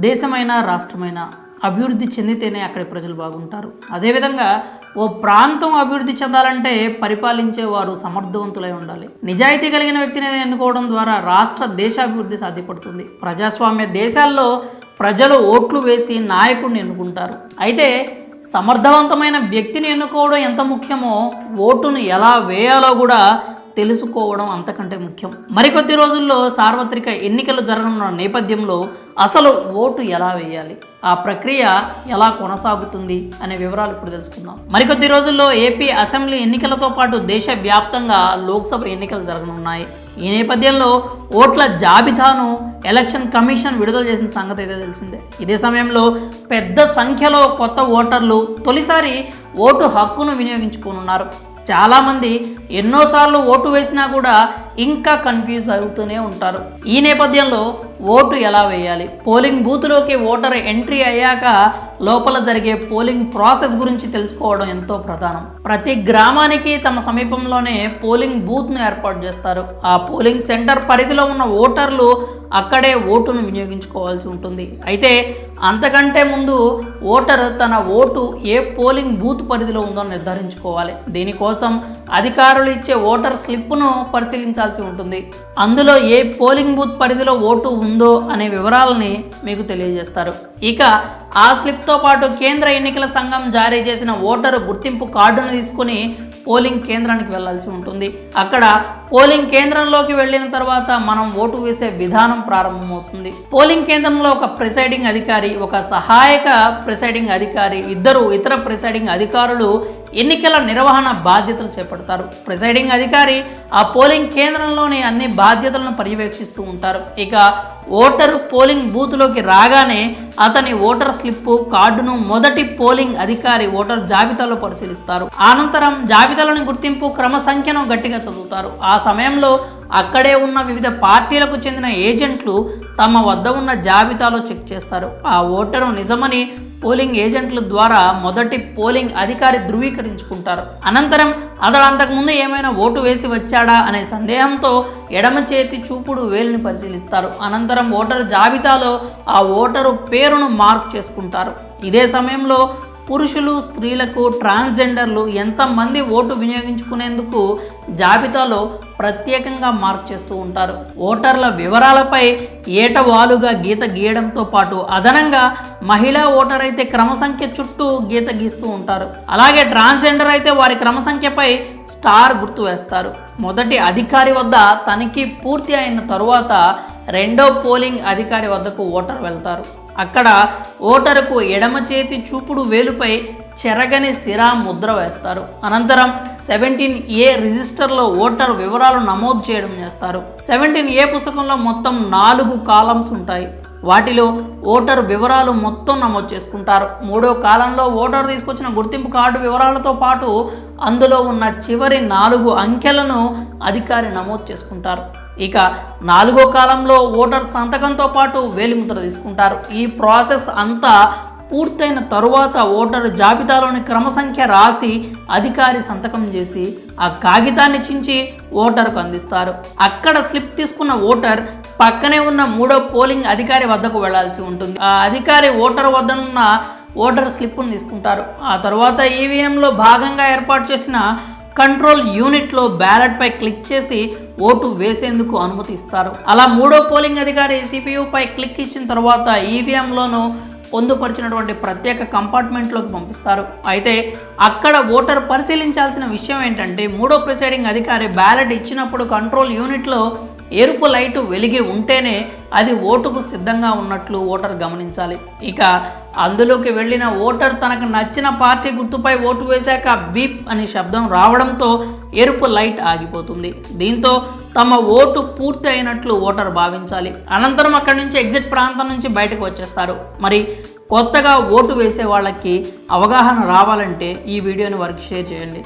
దేశమైనా రాష్ట్రమైనా అభివృద్ధి చెందితేనే అక్కడి ప్రజలు బాగుంటారు. అదేవిధంగా ఓ ప్రాంతం అభివృద్ధి చెందాలంటే పరిపాలించే వారు సమర్థవంతులై ఉండాలి. నిజాయితీ కలిగిన వ్యక్తిని ఎన్నుకోవడం ద్వారా రాష్ట్ర దేశాభివృద్ధి సాధ్యపడుతుంది. ప్రజాస్వామ్య దేశాల్లో ప్రజలు ఓట్లు వేసి నాయకుడిని ఎన్నుకుంటారు. అయితే సమర్థవంతమైన వ్యక్తిని ఎన్నుకోవడం ఎంత ముఖ్యమో ఓటును ఎలా వేయాలో కూడా తెలుసుకోవడం అంతకంటే ముఖ్యం. మరికొద్ది రోజుల్లో సార్వత్రిక ఎన్నికలు జరగనున్న నేపథ్యంలో అసలు ఓటు ఎలా వేయాలి, ఆ ప్రక్రియ ఎలా కొనసాగుతుంది అనే వివరాలు ఇప్పుడు తెలుసుకుందాం. మరికొద్ది రోజుల్లో ఏపీ అసెంబ్లీ ఎన్నికలతో పాటు దేశవ్యాప్తంగా లోక్సభ ఎన్నికలు జరగనున్నాయి. ఈ నేపథ్యంలో ఓట్ల జాబితాను ఎలక్షన్ కమిషన్ విడుదల చేసిన సంగతి అయితే తెలిసిందే. ఇదే సమయంలో పెద్ద సంఖ్యలో కొత్త ఓటర్లు తొలిసారి ఓటు హక్కును వినియోగించుకోనున్నారు. చాలామంది ఎన్నోసార్లు ఓటు వేసినా కూడా ఇంకా కన్ఫ్యూజ్ అవుతూనే ఉంటారు. ఈ నేపథ్యంలో ఓటు ఎలా వేయాలి, పోలింగ్ బూత్లోకి ఓటర్ ఎంట్రీ అయ్యాక లోపల జరిగే పోలింగ్ ప్రాసెస్ గురించి తెలుసుకోవడం ఎంతో ప్రధానం. ప్రతి గ్రామానికి తమ సమీపంలోనే పోలింగ్ బూత్ను ఏర్పాటు చేస్తారు. ఆ పోలింగ్ సెంటర్ పరిధిలో ఉన్న ఓటర్లు అక్కడే ఓటును వినియోగించుకోవాల్సి ఉంటుంది. అయితే అంతకంటే ముందు ఓటర్ తన ఓటు ఏ పోలింగ్ బూత్ పరిధిలో ఉందో నిర్ధారించుకోవాలి. దీనికోసం అధికారులు ఇచ్చే ఓటర్ స్లిప్ను పరిశీలించాల్సి ఉంటుంది. అందులో ఏ పోలింగ్ బూత్ పరిధిలో ఓటు ఉందో అనే వివరాలని మీకు తెలియజేస్తారు. ఇక ఆ స్లిప్తో పాటు కేంద్ర ఎన్నికల సంఘం జారీ చేసిన ఓటరు గుర్తింపు కార్డును తీసుకుని పోలింగ్ కేంద్రానికి వెళ్లాల్సి ఉంటుంది. అక్కడ పోలింగ్ కేంద్రంలోకి వెళ్ళిన తర్వాత మనం ఓటు వేసే విధానం ప్రారంభమవుతుంది. పోలింగ్ కేంద్రంలో ఒక ప్రిసైడింగ్ అధికారి, ఒక సహాయక ప్రిసైడింగ్ అధికారి, ఇతర ప్రిసైడింగ్ అధికారులు ఎన్నికల నిర్వహణ బాధ్యతలు చేపడతారు. ప్రిసైడింగ్ అధికారి ఆ పోలింగ్ కేంద్రంలోని అన్ని బాధ్యతలను పర్యవేక్షిస్తూ ఉంటారు. ఇక ఓటరు పోలింగ్ బూత్లోకి రాగానే అతని ఓటర్ స్లిప్ కార్డును మొదటి పోలింగ్ అధికారి ఓటర్ జాబితాలో పరిశీలిస్తారు. అనంతరం జాబితాలోని గుర్తింపు క్రమ సంఖ్యను గట్టిగా చదువుతారు. ఆ సమయంలో అక్కడే ఉన్న వివిధ పార్టీలకు చెందిన ఏజెంట్లు తమ వద్ద ఉన్న జాబితాలో చెక్ చేస్తారు. ఆ ఓటరు నిజమని పోలింగ్ ఏజెంట్ల ద్వారా మొదటి పోలింగ్ అధికారి ధృవీకరించుకుంటారు. అనంతరం అతడు అంతకుముందు ఏమైనా ఓటు వేసి వచ్చాడా అనే సందేహంతో ఎడమ చేతి చూపుడు వేలుని పరిశీలిస్తారు. అనంతరం ఓటరు జాబితాలో ఆ ఓటరు పేరును మార్క్ చేసుకుంటారు. ఇదే సమయంలో పురుషులు, స్త్రీలకు, ట్రాన్స్జెండర్లు ఎంతమంది ఓటు వినియోగించుకునేందుకు జాబితాలో ప్రత్యేకంగా మార్క్ చేస్తూ ఉంటారు. ఓటర్ల వివరాలపై ఏటవాలుగా గీత గీయడంతో పాటు అదనంగా మహిళా ఓటర్ అయితే క్రమ సంఖ్య చుట్టూ గీత గీస్తూ ఉంటారు. అలాగే ట్రాన్స్జెండర్ అయితే వారి క్రమ సంఖ్యపై స్టార్ గుర్తు వేస్తారు. మొదటి అధికారి వద్ద తనిఖీ పూర్తి అయిన తరువాత రెండో పోలింగ్ అధికారి వద్దకు ఓటర్ వెళ్తారు. అక్కడ ఓటరుకు ఎడమ చేతి చూపుడు వేలుపై చెరగని సిరా ముద్ర వేస్తారు. అనంతరం 17A రిజిస్టర్లో ఓటర్ వివరాలు నమోదు చేయడం చేస్తారు. 17A పుస్తకంలో మొత్తం 4 కాలమ్స్ ఉంటాయి. వాటిలో ఓటర్ వివరాలు మొత్తం నమోదు చేసుకుంటారు. 3వ కాలంలో ఓటర్ తీసుకొచ్చిన గుర్తింపు కార్డు వివరాలతో పాటు అందులో ఉన్న చివరి 4 అంకెలను అధికారి నమోదు చేసుకుంటారు. ఇక 4వ కాలంలో ఓటర్ సంతకంతో పాటు వేలిముద్ర తీసుకుంటారు. ఈ ప్రాసెస్ అంతా పూర్తయిన తరువాత ఓటర్ జాబితాలోని క్రమ సంఖ్య రాసి అధికారి సంతకం చేసి ఆ కాగితాన్ని చించి ఓటర్కు అందిస్తారు. అక్కడ స్లిప్ తీసుకున్న ఓటర్ పక్కనే ఉన్న 3వ పోలింగ్ అధికారి వద్దకు వెళ్లాల్సి ఉంటుంది. ఆ అధికారి ఓటర్ వద్ద ఉన్న ఓటర్ స్లిప్ను తీసుకుంటారు. ఆ తర్వాత ఈవీఎంలో భాగంగా ఏర్పాటు చేసిన కంట్రోల్ యూనిట్లో బ్యాలెట్పై క్లిక్ చేసి ఓటు వేసేందుకు అనుమతి ఇస్తారు. అలా 3వ పోలింగ్ అధికారి CPU పై క్లిక్ ఇచ్చిన తర్వాత ఈవీఎంలోనూ పొందుపరిచినటువంటి ప్రత్యేక కంపార్ట్మెంట్లోకి పంపిస్తారు. అయితే అక్కడ ఓటర్ పరిశీలించాల్సిన విషయం ఏంటంటే 3వ ప్రిసైడింగ్ అధికారి బ్యాలెట్ ఇచ్చినప్పుడు కంట్రోల్ యూనిట్లో ఎరుపు లైటు వెలిగి ఉంటేనే అది ఓటుకు సిద్ధంగా ఉన్నట్లు ఓటర్ గమనించాలి. ఇక అందులోకి వెళ్ళిన ఓటర్ తనకు నచ్చిన పార్టీ గుర్తుపై ఓటు వేశాక బీప్ అని శబ్దం రావడంతో ఎరుపు లైట్ ఆగిపోతుంది. దీంతో తమ ఓటు పూర్తి అయినట్లు ఓటర్ భావించాలి. అనంతరం అక్కడి నుంచి ఎగ్జిట్ ప్రాంతం నుంచి బయటకు వచ్చేస్తారు. మరి కొత్తగా ఓటు వేసే వాళ్ళకి అవగాహన రావాలంటే ఈ వీడియోని వారికి షేర్ చేయండి.